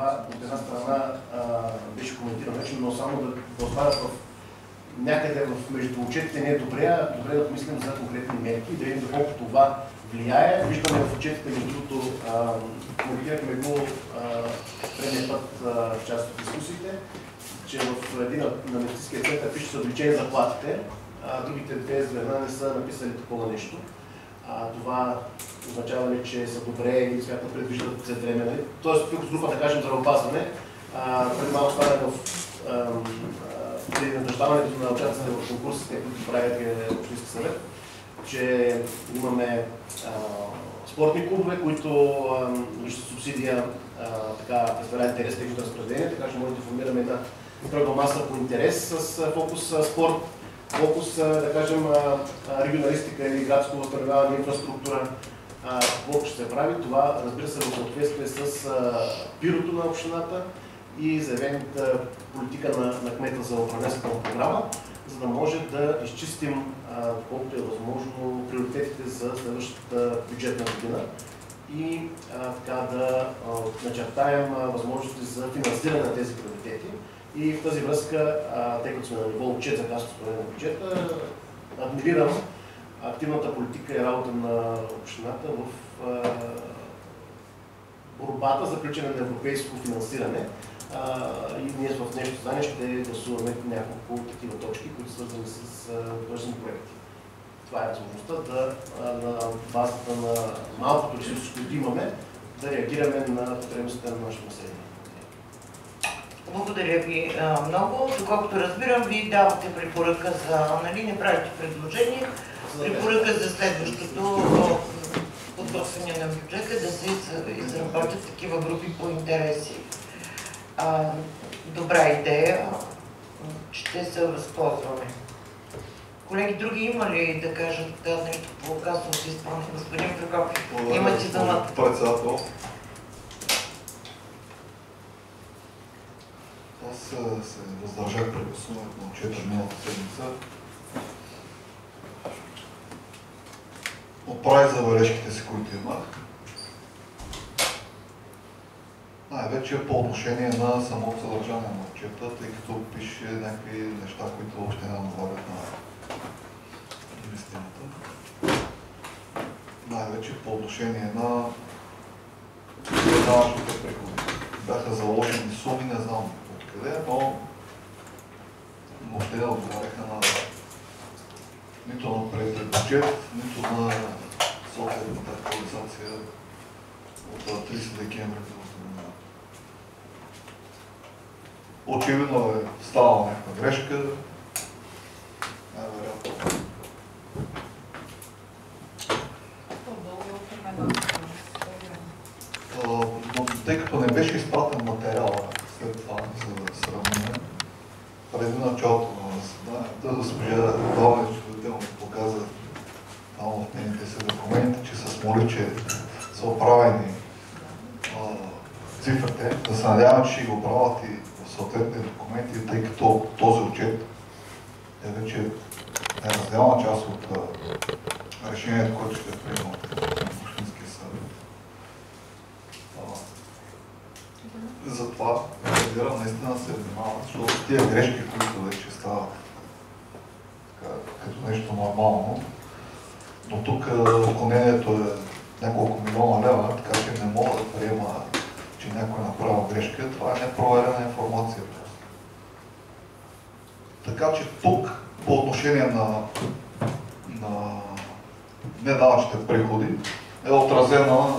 това от една страна беше коментирано вече, но само да оставят някъде между отчетите не е добре, а добре да помислим за конкретни мерки, да видим доколко това влияе. Виждаме в отчетите, между другото, коментирахме го предния път в част от дискусиите, че в един на медицинския център пише, че са увеличени заплатите, а другите две звена не са написали такова нещо. Това означава ли, че са добре и смятат предвиждат след време? Тоест, тук с група, да кажем, здравеопазване, преди малко стане при награждаването на участниците в конкурсите, които правят Общински съвет, че имаме спортни клубове, които вижте субсидия представлява интерес техното разпределение, така че може да формираме една кръгла маса по интерес с фокус спорт, фокус, да кажем, регионалистика или градско възстановяване, инфраструктура. Какво ще се прави? Това, разбира се, в съответствие с бюрото на общината и заявената политика на кмета за управленската програма, за да може да изчистим, колкото е възможно, приоритетите за следващата бюджетна година и така да начертаем възможности за финансиране на тези приоритети. И в тази връзка, тъй като сме на ниво отчет за качеството на бюджета, адмирирам активната политика и работа на общината в борбата за включване на европейско финансиране. И ние в днешното заседание ще гласуваме няколко такива точки, които са свързани с точни проекти. Това е възможността на базата на малкото ресурси, които имаме, да реагираме на потребностите на нашето население. Благодаря ви много. Доколкото разбирам, ви давате препоръка за, не правите предложение, препоръка за следващото подготвяне на бюджета, да се изработят такива групи по интереси. Добра идея, ще се възползваме. Колеги, други има ли да кажат нещо по касовото изпълнение? Господин Прокопиев, имате думата. Председател, аз се въздържах при гласуването на отчета миналата седмица. Отправих забележките си, които имах. Най-вече по отношение на самото съдържание на отчета, тъй като пише някакви неща, които въобще не отговарят на истината. Най-вече по отношение на данъчните приходи. Бяха заложени суми, не знам откъде, но въобще не отговаряха на нито на приетия бюджет, нито на съответната актуализация от 30 декември. Очевидно е ставала някаква грешка. Най-вероятно. Но тъй като не беше изпратен материал след това за сравнение, преди началото на заседанието, госпожа Дович отделно показа там в нейните си документи, че се моли, че са оправени цифрите. Да се надявам, че ще го оправят и в съответните документи, тъй като този отчет е вече неразделна част от решението, което ще приема от Общинския съвет. Затова разбирам, наистина се внимава, защото тия грешки, които вече стават като нещо нормално, но тук отклонението е няколко милиона лева, така че не мога да приема, че някой е направил грешка. Това е непроверена информация. Така че тук, по отношение на неданъчните приходи, е отразена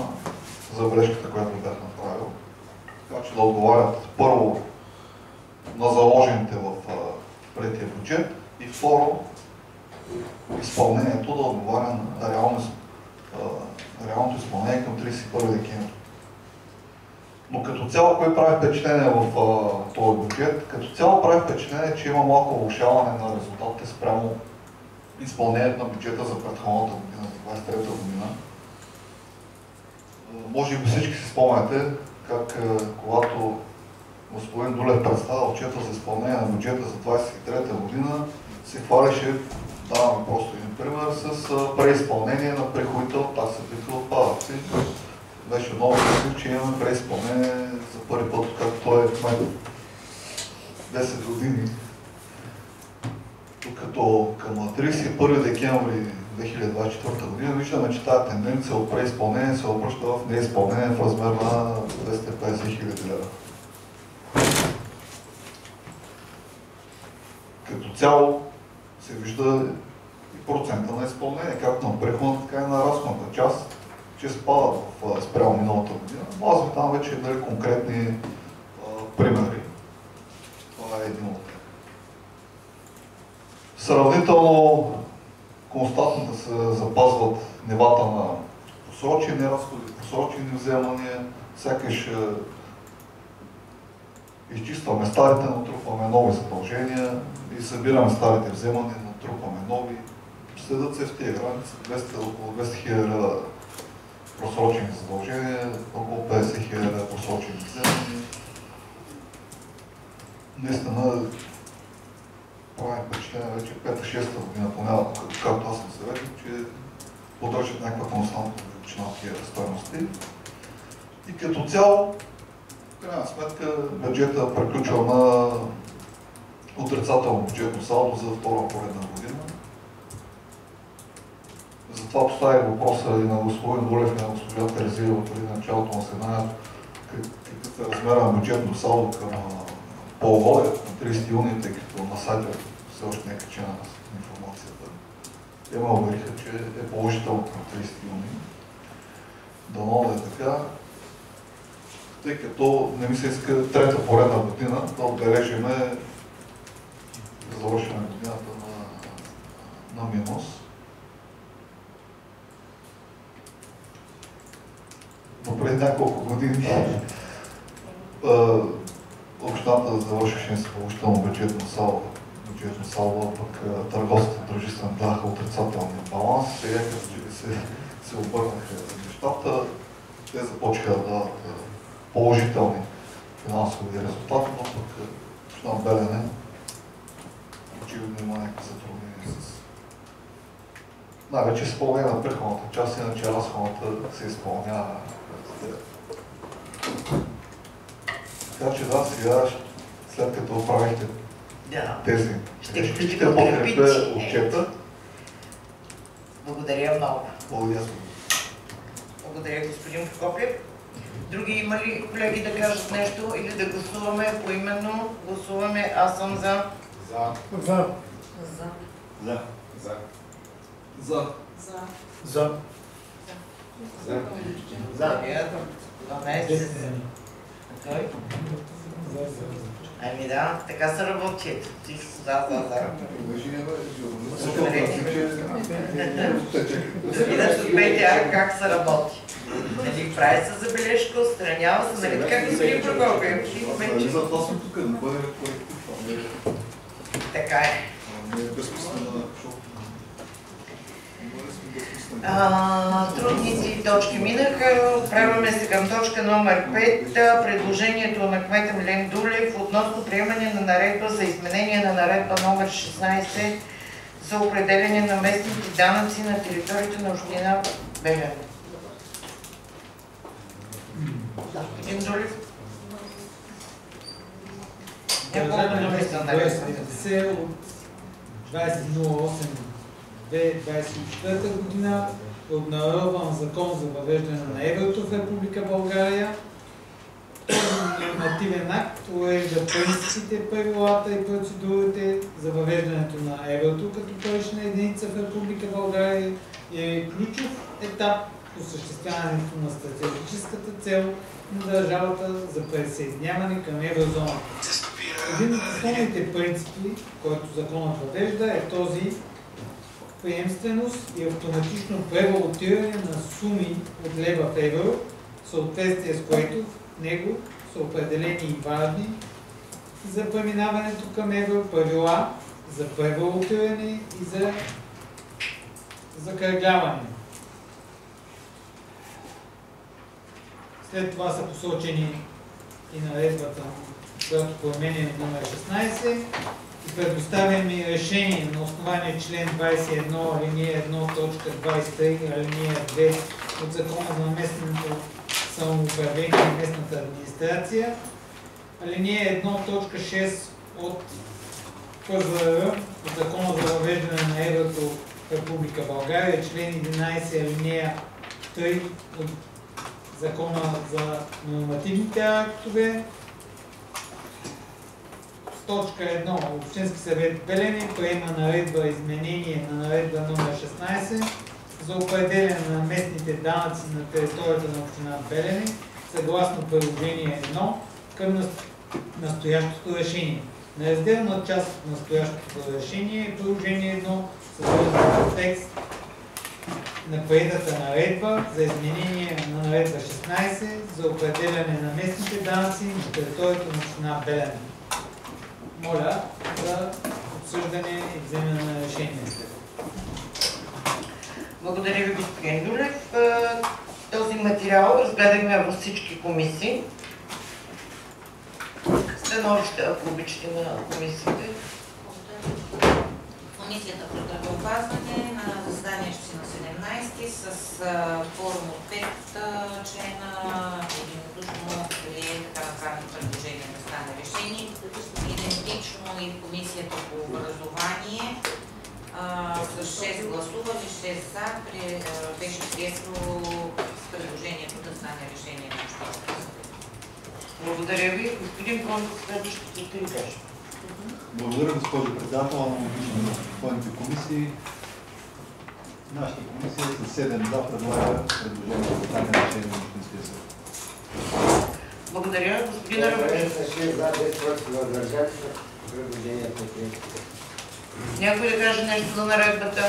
забележката, която бях направил. Така че да отговарят първо на заложените в приетия бюджет и второ изпълнението да отговаря на реалното изпълнение към 31 декември. Но като цяло, кое прави впечатление в този бюджет? Като цяло прави впечатление, че има малко влошаване на резултатите спрямо изпълнението на бюджета за предходната година, за 23-та година. Може би всички си спомняте как когато господин Дулев представя отчета за изпълнение на бюджета за 23-та година, се хвалеше, давам просто един пример, с преизпълнение на приходите от такса битови отпадъци. Беше много красив, че имаме преизпълнение за първи път, както той е кмет 10 години, докато към 31 декември 2024 година виждаме, че тази тенденция от преизпълнение се обръща в неизпълнение в размер на 250 хиляди лева. Като цяло се вижда и процента на изпълнение, както на преходната, така и на разходната част, че спадат в спрямо миналата година. Но аз ви там вече дали конкретни примери. Това е един от тях. Сравнително константно да се запазват нивата на просрочени разходи, просрочени вземания, сякаш изчистваме старите, натрупваме нови задължения и събираме старите вземания, натрупваме нови. Следят се в тези граници, около 200 хиляди просрочени задължения, около 50 хиляди просрочени вземания. Наистина правим впечатление вече 5-6 година, поне както аз съм съветник, че поддържат някаква константна величина на тия стойности. И като цяло, в крайна сметка, бюджета приключва на отрицателно бюджетно салдо за втора поредна година. Затова поставих въпроса и на господин Долев и на госпожа Терезиева преди началото на седанието, какъв е размера на бюджетно салдо към полугодие на 30 юни, тъй като на сайта все още не е качена информацията. Те ме увериха, че е положително на 30 юни. Дано да е така, тъй като не ми се иска трета поредна година да отбележиме завършена годината на минус. Но преди няколко години общината завършеше с положително бюджетно салдо, пък търговските дружества даха отрицателния баланс. Сега като че се обърнаха нещата, те започнаха да дават положителни финансови резултати, но пък община Белене очевидно има някакви затруднения с най-вече изпълнение на приходната част, иначе разходната се изпълнява. Така че да, сега, след като оправихте тези, ще подкрепя отчета. Благодаря много. Благодаря. Благодаря, господин Прокопиев. Други има ли колеги да кажат нещо или да гласуваме поименно? Гласуваме. Аз съм за. За. За. За. За. За. За. За. За. За. 12. Той? Ами да, така се работи. Всичко за. Видаш от БТА как се работи. Нали, прави се забележка, отстранява се, нали така господин Прокопиев? За това сме тук, да бъде колектив. Така е. Не е безписано, защото трудници точки минаха. Отправяме се към точка номер 5. Предложението на кмета Милен Дулев относно приемане на наредба за изменение на наредба номер 16 за определение на местните данъци на територията на община Белене. Господин Дулев. Държавен номер 270 от 20.08.2024 година е обнародван Закон за въвеждане на еврото в Република България. Този нормативен акт урежда принципите, правилата и процедурите за въвеждането на еврото като парична единица в Република България и е ключов етап в осъществяването на стратегическата цел на държавата за присъединяване към еврозоната. Един от основните принципи, който законът въвежда, е този приемственост и автоматично превалутиране на суми от лева в евро, в съответствие с което в него са определени и важни за преминаването към евро правила за превалутиране и за закръгляване. След това са посочени и наредбата, която променя номер 16 и предоставяме решение на основание член 21, алинея 1, точка 23, алинея 2 от Закона за местното самоуправление и местната администрация. Алинея 1, точка 6 от ПЗР, от Закона за въвеждане на еврото в Република България, член 11, алинея 3 от Закона за нормативните актове. Точка 1. Общински съвет Белене приема наредба изменение на наредба номер 16 за определяне на местните данъци на територията на община Белене, съгласно приложение 1 към настоящото решение. Неразделна част от настоящото решение е приложение 1, съдържащото текст на приетата наредба за изменение на наредба 16 за определяне на местните данъци на територията на община Белене. Моля за обсъждане и вземане на решение. Благодаря ви, господин Дулев. Този материал разгледахме във всички комисии. Становище, ако обичате, на комисиите. Комисията по здравеопазване на заседанието си на 17 с форум от 5 члена, единодушно прие така направени предложения да стане решение. Идентично и комисията по образование с 6 гласували, 6 за, беше прието с предложението да стане решение на общинския съвет. Благодаря ви. Господин Контов, следващото ще ви кажа. Благодаря, госпожо председател. На своите комисии. Нашата комисия с 7 за предлага предложението за стане решение на общинския съвет. Благодаря. Господин Арабов. Някой да каже нещо за наредбата?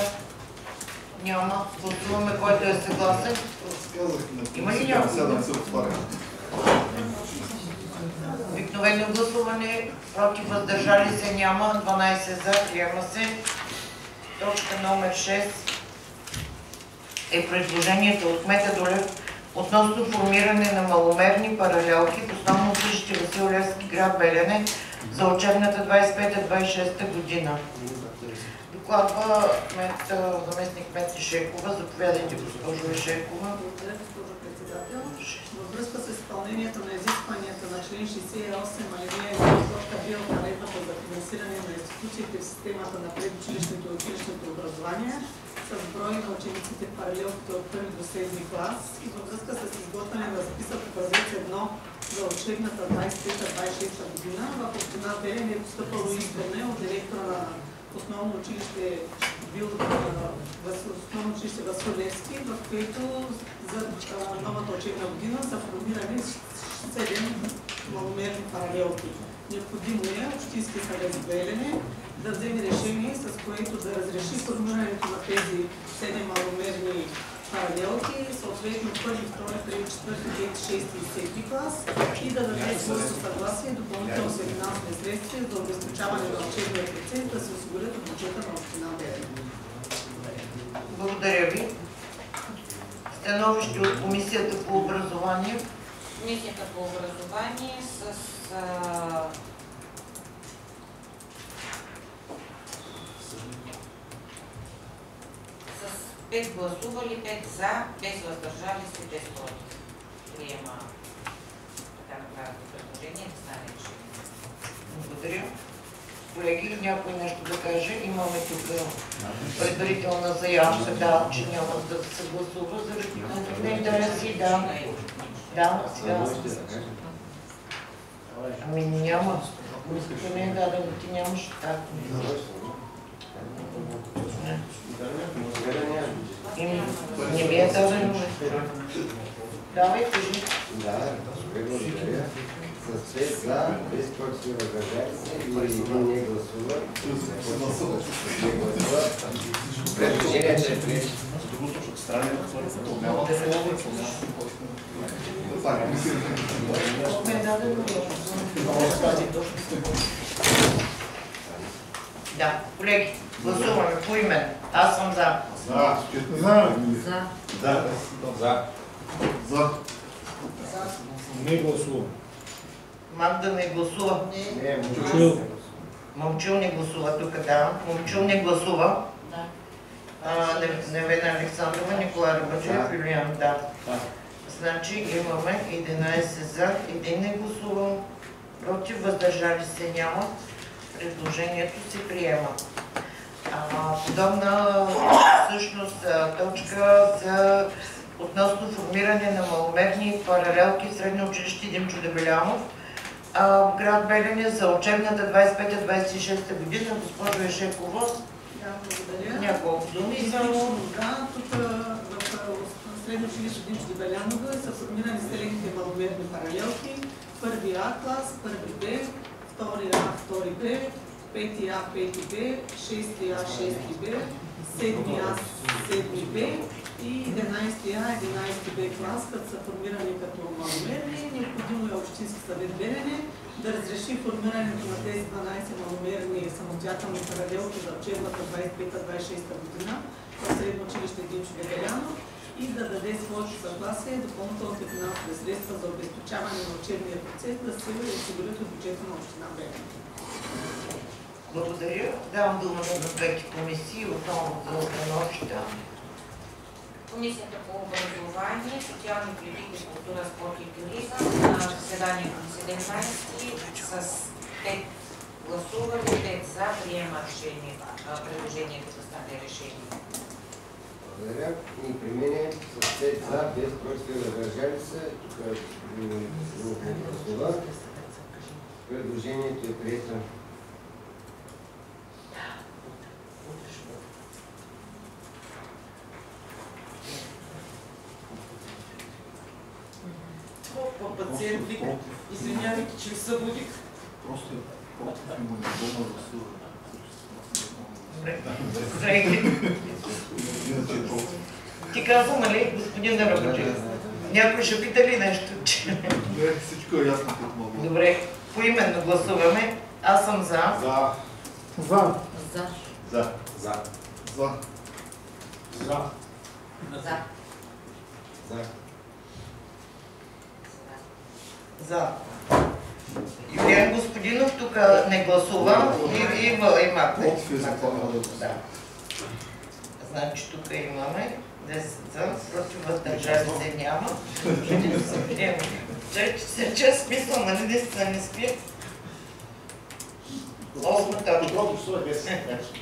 Няма. Гласуваме, който е съгласен. Има ли някой? Обикновено гласуване, против, въздържали се няма, 12 за, приема се. Точка номер 6 е предложението от кмета Дулев относно формиране на маломерни паралелки в основно училище Васил Левски, град Белене за учебната 25-26 година. Докладва заместник кмет Ишекова. Заповядайте, госпожо Ишекова. Благодаря, госпожо председател. Във връзка с изпълнението на изискванията на член 68 алинея 1 точка Б от наредбата за финансиране на институциите в системата на предучилищното и училищното образование с брой на учениците в паралелките от 1 до 7 клас и във връзка с изготвяне на списък образец 1 за учебната 25-26 година в община Белене е постъпало искане от директора на основно училище Васил Левски, в което за новата учебна година са формирани 7 маломерни паралелки. Необходимо е Общински съвет в Белене да вземе решение, с което да разреши формирането на тези 7 маломерни паралелки, съответно 1, 2, 3, 4, 5, 6 и 7 клас и да даде своето съгласие и допълнително за финансови средства за обезпечаване на учебния процент да се осигурят от бюджета на община Белене. Благодаря ви. Становище от Комисията по образование. Комисията по образование с 5 гласували, 5 за, без въздържали се, без против. Приема така направено предложение да стане решение. Благодаря. Колеги, някой нещо да каже? Имаме тук предварителна заявка, да, че няма да се гласува заради конфликт на интереси. Да, сега. Ами няма. Мисля, не е дадено, ти нямаш така. Не ми е дадено. Давай, кажи. Да, благодаря. С 6 за, без който си въздържали се и един не гласува. Предложението е прието. Да, колеги, гласуваме по имен. Аз съм за. За. Не гласувам. Магда не гласува. Момчил не гласува тук, да. Момчил не гласува. Невена Александрова, Николай Рабаджиев, Юлиан, да. Значи имаме 11 за, 1 не гласувал, против, въздържали се няма. Предложението се приема. Подобна всъщност точка за относно формиране на маломерни паралелки в средно училище Димчо Дебелянов, град Белене за учебната 25-26 година. Госпожо Ешекова, Благодаря. няколко думи за... Да, тук в средно училище Димчо Дебелянова са формирани следните маломерни паралелки. Първи А клас, първи Б, втори А, втори Б, 5 А, 5 Б, 6 А, 6 Б, 7 А, 7 Б и 11 А, 11 Б клас, като са формирани като маломерни. Необходимо е Общински съвет Белене да разреши формирането на тези 12 маломерни самостоятелни паралелки за учебната 25-26 година в средно училище Димчо Дебелянов и да даде своето съгласие допълнителните финансови средства за обезпечаване на учебния процес да се осигурят от бюджета на община Белене. Благодаря. Давам думата на двете комисии отново за становища. Комисията по образование, социални политики, култура, спорт и туризъм на заседанието на 17 с 5 гласували, 5 за, приема предложението да стане решение. Благодаря. И премине с 5 за, без против и въздържали се. Тук гласува. Предложението е прието. Пациент вика, извинявайте, че ви събудих. Просто е против и му не да гласува. Ти казвам, нали, господин Дарабаджи? Някой ще пита ли нещо? Не, всичко е ясно като мога. Добре, поименно гласуваме. Аз съм за. За. За. За. За. За. За. За. За. За. За. Юлиан Господинов тук не гласува и Мато. Против е за това да гласува. Да. Значи тук имаме 10 за, против въздържали се няма. Се че смисъл, нали, десеца не спи. 8 точка.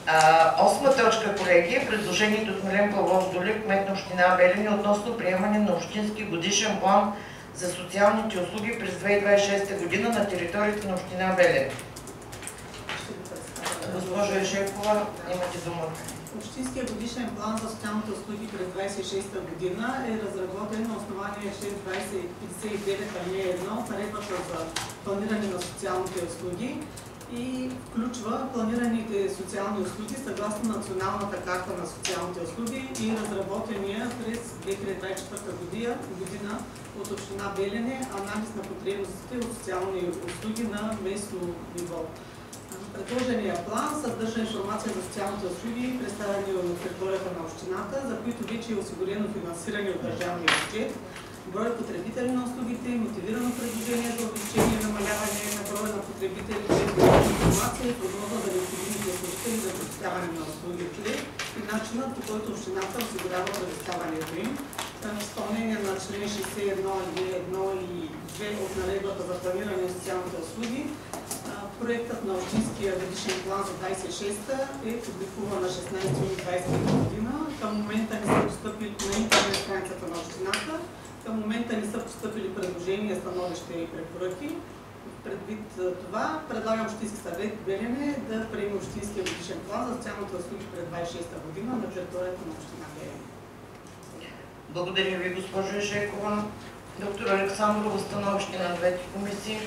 8 точка, колеги, е предложението от Милен Павлов Долев, кмет на община Белене, относно приемане на общински годишен план за социалните услуги през 2026 година на територията на община Белене. Госпожо Ешекова, имате думата. Общинският годишен план за социалните услуги през 2026 година е разработен на основание 6.2059 алинея 1 от наредбата за планиране на социалните услуги и включва планираните социални услуги съгласно Националната карта на социалните услуги и разработения през 2024 година от община Белене анализ на потребностите от социални услуги на местно ниво. Предложения план съдържа информация за социалните услуги, представени на територията на общината, за които вече е осигурено финансиране от държавния бюджет, брой потребители на услугите, мотивирано предложение за увеличение и намаляване на броя на потребителите, информация и прогноза за необходимите служители за предоставяне на услугите и начинът, по който общината осигурява предоставянето им. В изпълнение на член 61, 1 и 2 от наредбата за планиране на социалните услуги, проектът на Общинския годишен план за 26-та е публикуван на 16 юни 2020 година. Към момента не са постъпили на интернет страницата на общината. Към момента не са постъпили предложения, становища и препоръки. Предвид това, предлагам Общински съвет Белене да приеме Общинския годишен план за социалните услуги през 26-та година на територията на община Белене. Благодаря ви, госпожо Ешекова. Доктор Александрова, становище на двете комисии.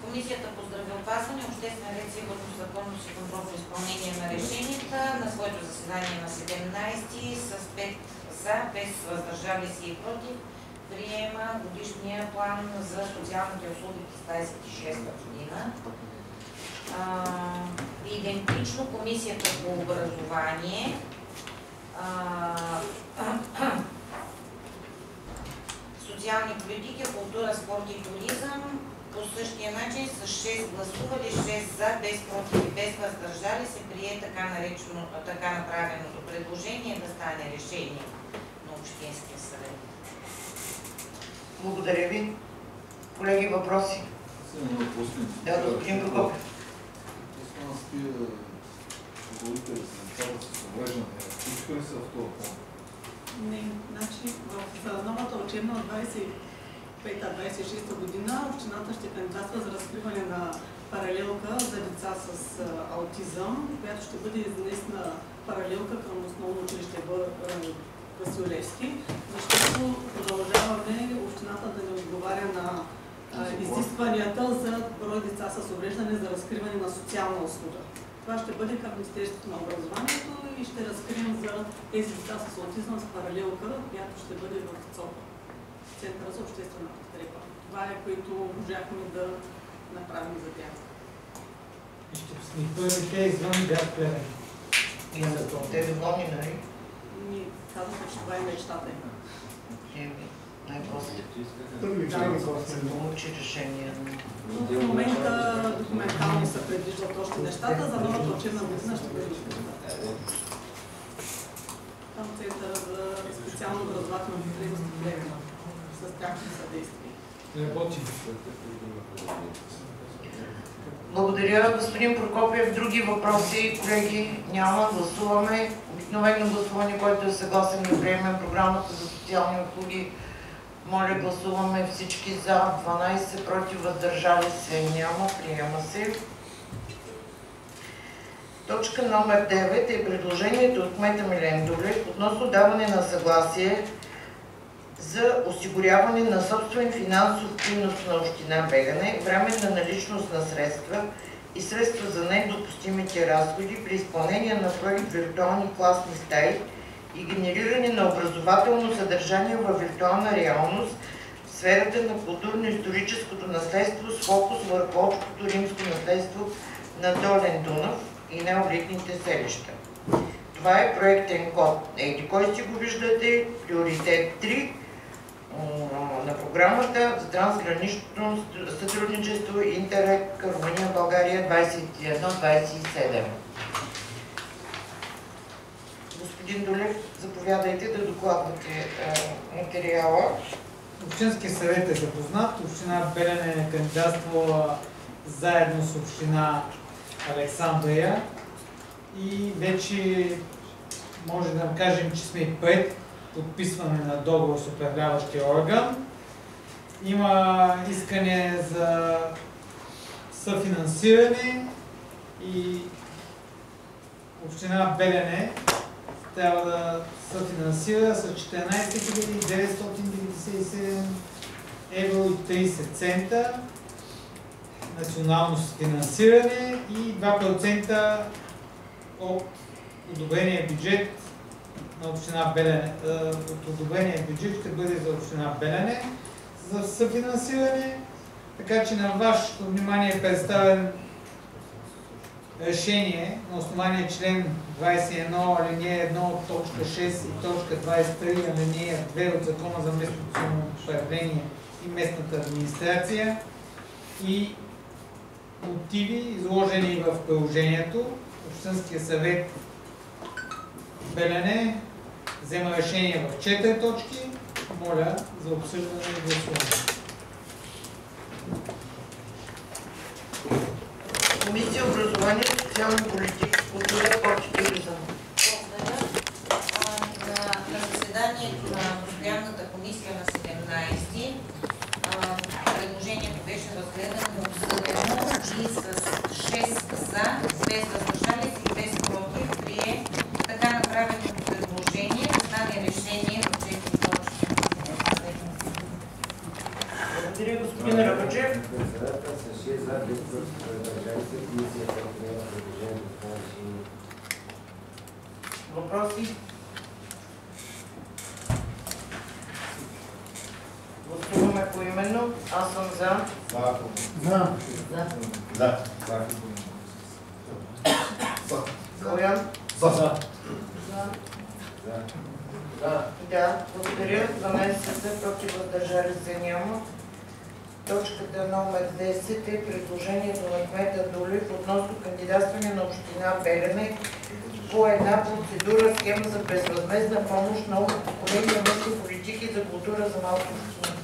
Комисията по здравеопазване, обществен ред, сигурност, законност и контрол по изпълнение на решенията на своето заседание на 17 с 5 за, без въздържали се и против, приема годишния план за социалните услуги през 26 година. Идентично Комисията по образование, социални политики, култура, спорт и туризъм по същия начин с 6 гласували, 6 за, без против и без въздържали се прие така направеното предложение да стане решение на Общинския съвет. Благодаря ви. Колеги, въпроси? Да, господин Прокопов. С тия родители с децата с увреждания, всички ли са в това план? Не, значи в новата учебна от 25-26 година общината ще кандидатства за разкриване на паралелка за деца с аутизъм, която ще бъде изнесена паралелка към основно училище Васил Левски, защото продължаваме общината да не отговаря на изискванията за брой деца с увреждане за разкриване на социална услуга. Това ще бъде към Министерството на образованието и ще разкрием за тези деца с аутизъм с паралелка, която ще бъде в ЦОПа, Центъра за обществена подкрепа. Това е, което можахме да направим за тях. Ще сме първите извън град Плевен. И за тези зони, нали? Ние казваме, че това е мечтата им. Най-после. Получи решение. В момента документално се предвиждат още нещата, за новата учебна година ще бъде там Центъра за специално образователни потребности Плевен с тяхни съдействия. Работим. Благодаря, господин Прокопиев. Други въпроси, колеги? Няма. Гласуваме. Обикновено гласуване, който е съгласен да приемем програмата за социални услуги. Моля, гласуваме всички за. 12 против, въздържали се няма. Приема се. Точка номер 9 е предложението от кмета Милен Дулев относно даване на съгласие за осигуряване на собствен финансов принос на община Белене, временна наличност на средства и средства за недопустимите разходи при изпълнение на проект виртуални класни стаи и генериране на образователно съдържание във виртуална реалност в сферата на културно-историческото наследство с фокус върху общото римско наследство на Долен Дунав и неолитните селища. Това е проектен код. Еди кой си го виждате? Приоритет 3 на програмата за трансгранично сътрудничество Интеррек Румъния България 21-27. Господин Дулев, заповядайте да докладвате материала. Общинския съвет е запознат. Община Белене е кандидатствала заедно с община Александрия и вече може да кажем, че сме пред подписване на договор с управляващия орган. Има искане за съфинансиране и община Белене трябва да съфинансира с 14 997 евро и 30 цента национално финансиране и 2% от одобрения бюджет на община Белене. От одобрения бюджет ще бъде за община Белене за съфинансиране, така че на вашето внимание е представен решение на основание член 21, алинея 1, точка 6 и точка 23, алинея 2 от Закона за местното самоуправление и местната администрация и мотиви, изложени в приложението. Общинския съвет Белене взема решение в 4 точки. Моля за обсъждане и гласуване. Комисия образование, социална политика, култура, спорт и туризъм. Благодаря. На заседанието на постоянната комисия на 17 предложението беше разгледано, обсъдено и с 6 за, без въздържали се и без против прие така направеното предложение да стане решение в 4 точки. Благодаря, господин Рабаджев. Председател с 6 за, без против, въздържали се. Комисията приема предложението в това решение. Въпроси? Гласуваме поименно. Аз съм за. За. Гоян? Да, благодаря. 12 за, против, въздържали се няма. Точката номер 10 е предложението на кмета Дулев относно кандидатстване на община Белене по една процедура схема за безвъзмездна помощ на Колегия местни политики за култура за малки общини.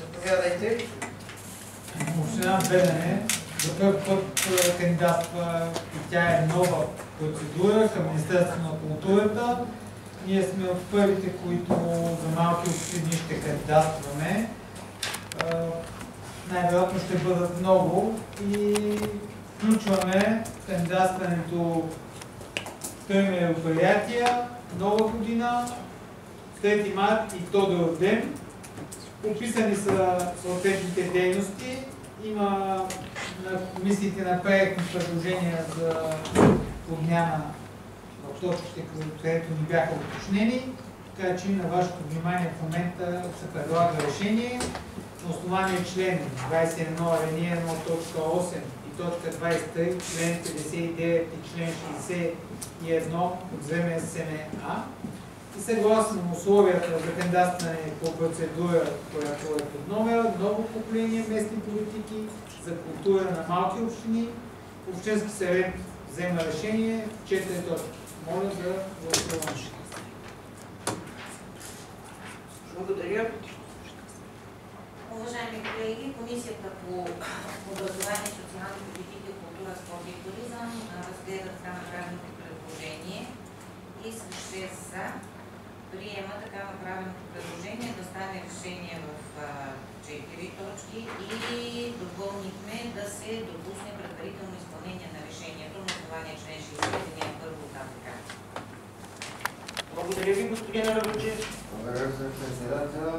Заповядайте. Община Белене за първ път кандидатства и тя е нова процедура към Министерството на културата. Ние сме от първите, които за малки общини ще кандидатстваме. Най-вероятно ще бъдат много и включваме кандидатстването в 3 мероприятия, Нова година, 3 март и Тодоров ден. Описани са съответните дейности. Има на комисиите направихме предложения за подмяна в точките, където ни бяха уточнени. Така че на вашето внимание в момента се предлага решение на основание член 21 алинея 1 точка 8 и точка 23, член 59 и член 61 от ЗМСМА и съгласно условията за кандидатстване по процедура, която е под номера, ново поколение местни политики за култура на малки общини, Общински съвет взема решение в 4 точки. Моля за гласуване. Благодаря. Уважаеми колеги, Комисията по образование, социални политики, култура, спорт и туризъм разгледа така направеното предложение и с 6 за приема така направеното предложение да стане решение в 4 точки и допълнихме да се допусне предварително изпълнение на решението на основание член 60 алинея 1 от АПК. Благодаря ви, господин Рабаджиев. Благодаря за председател.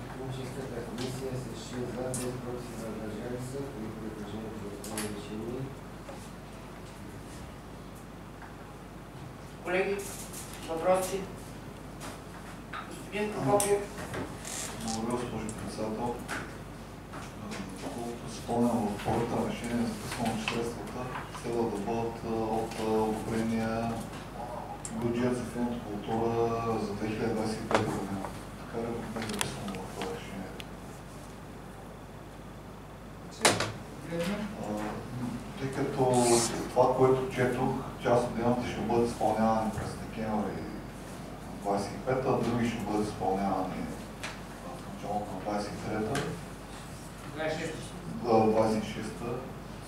Техническата комисия с 6 за, без против, въздържали се, и предложението за това решение. Колеги, въпроси? Господин Прокопиев. Благодаря, госпожо председател. Доколкото се спомням в проекта на решение за записано, че средствата следва да бъдат от одобрения бюджет за филм и култура за 2025 година. Така ли е записано в това решение? Тъй като това, което четох, част от дейностите ще бъдат изпълнявани през декември 25-та, други ще бъдат изпълнявани в началото на 23-та. 26-та.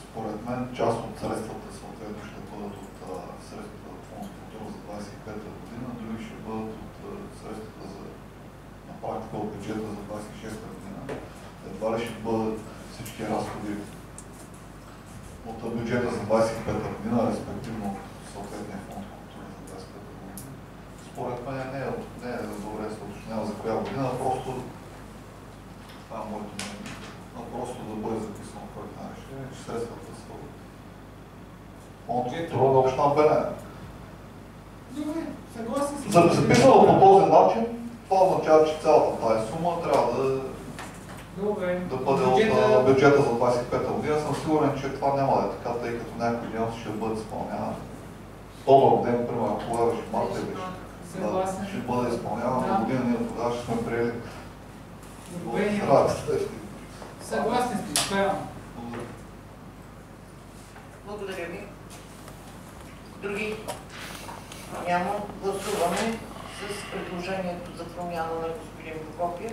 Според мен част от средствата съответно ще бъдат от средствата от фонд култура за 25-та година, други ще бъдат от средствата за на практика от бюджета за 26-та година. Едва ли ще бъдат всички разходи от бюджета за 25-та година, респективно от съответния фонд култура за 25-та година. Според мен не е добре да се уточнява за коя година, просто това е моето мнение. Просто да бъде записано в проект на решение, че средствата са фонд култура на община Белене. Добре, съгласен съм. Записано по този начин, това означава, че цялата тази сума трябва да бъде от бюджета за 25-та година. Съм сигурен, че това няма да е така, тъй като някои дейности ще бъдат изпълнявани. Тодоров ден, примерно, кога беше марта и беше. Ще бъде изпълнявана на година, ние тогава ще сме приели. Съгласен сте, правилно. Благодаря ви. Други? Няма. Гласуваме с предложението за промяна на господин Прокопиев.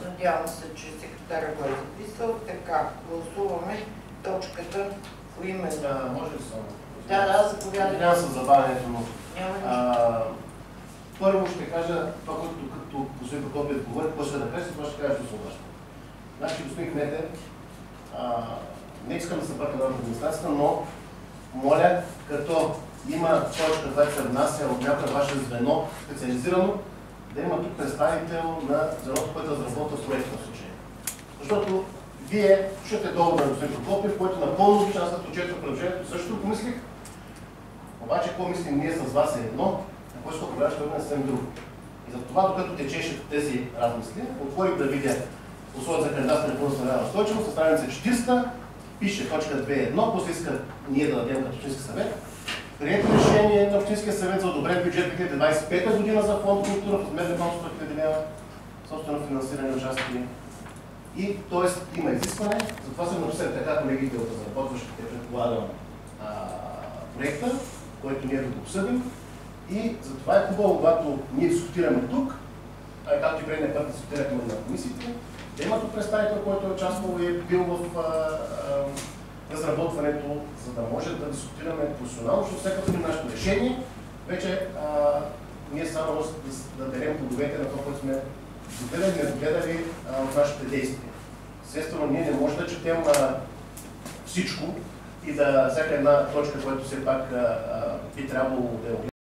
Надявам се, че секретаря го е записал. Така, гласуваме точката поименно. Да, може ли само? Да, заповядайте. Няма с забавянето, но... Няма Първо ще кажа това, което като господин Прокопиев говори, какво ще да кажа, това ще кажа, че се обръща. Значи, господин Кмете, не искам да се бърка на администрацията, но моля, като има точка, която се внася от някое ваше звено, специализирано, да има тук представител на звеното, което разработва проект на случая. Защото вие чуете договор на господин Прокопиев, който напълно лично, аз като четох предложението, също помислих. Обаче, какво мислим ние с вас е едно, а кой ще управляваш това е съвсем друго. И за това, докато течеше тези размисли, отворих да видя условия за кандидатстване на възстановяване устойчивост, страница 40, пише точка 2.1, после иска ние да дадем като Общински съвет. Прието решение на Общинския съвет за одобрен бюджет 2025 година за фонд култура в размер на 100 000 лева, собствено финансиране на участие. И т.е. има изискване, затова съм написали така колегите от разработващите, предполагам, проекта, който ние да го обсъдим. И затова е хубаво, когато ние дискутираме тук, както и предния път дискутирахме на комисиите, да има тук представител, който е участвал и е бил в разработването, за да може да дискутираме професионално, защото всяка като нашето решение, вече ние само да дадем плодовете на това, което сме догледали от нашите действия. Естествено, ние не можем да четем всичко и да всяка една точка, която все пак би трябвало да е